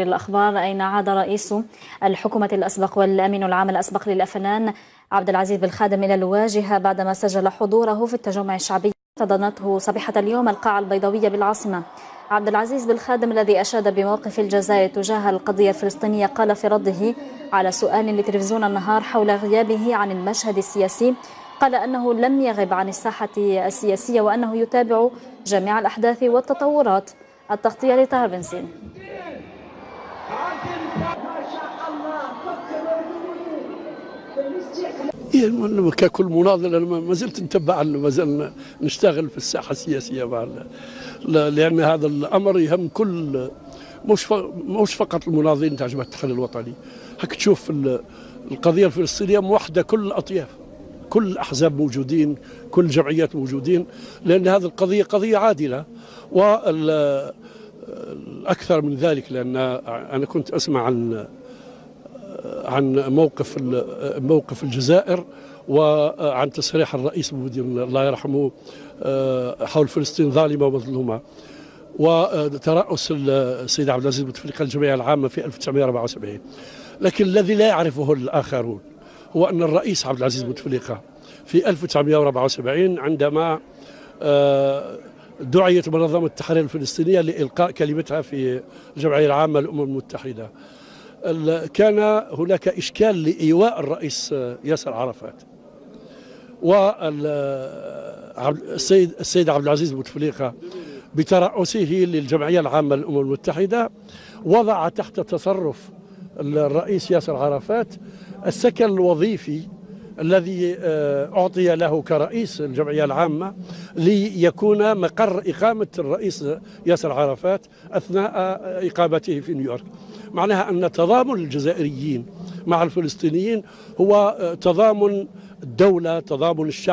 الأخبار، أين عاد رئيس الحكومة الأسبق والأمين العام الأسبق للأفنان عبد العزيز بالخادم إلى الواجهة بعدما سجل حضوره في التجمع الشعبي احتضنته صبيحة اليوم القاعة البيضاوية بالعاصمة. عبد العزيز بالخادم الذي أشاد بموقف الجزائر تجاه القضية الفلسطينية قال في رده على سؤال لتلفزيون النهار حول غيابه عن المشهد السياسي، قال أنه لم يغب عن الساحة السياسية وأنه يتابع جميع الأحداث والتطورات. التغطية لطاهر بن سين. ككل مناضل أنا ما زلت نتبع، ما زلنا نشتغل في الساحة السياسية مع لأن هذا الأمر يهم كل، مش فقط المناضلين تاع جبهة التحرير الوطني. هك تشوف القضية الفلسطينية موحدة كل الأطياف، كل الأحزاب موجودين، كل الجمعيات موجودين، لأن هذه القضية قضية عادلة. والأكثر من ذلك لأن أنا كنت أسمع عن موقف الجزائر وعن تصريح الرئيس بودين الله يرحمه حول فلسطين ظالمة ومظلومة، وترأس السيد عبد العزيز بوتفليقة الجمعية العامة في 1974. لكن الذي لا يعرفه الآخرون هو أن الرئيس عبد العزيز بوتفليقة في 1974 عندما دعيت منظمة التحرير الفلسطينية لإلقاء كلمتها في الجمعية العامة للأمم المتحدة، كان هناك إشكال لإيواء الرئيس ياسر عرفات، والسيد عبد العزيز بوتفليقة بترأسه للجمعية العامة للأمم المتحدة وضع تحت تصرف الرئيس ياسر عرفات السكن الوظيفي الذي أعطي له كرئيس الجمعية العامة ليكون مقر إقامة الرئيس ياسر عرفات أثناء إقامته في نيويورك. معناها أن تضامن الجزائريين مع الفلسطينيين هو تضامن الدولة، تضامن الشعب.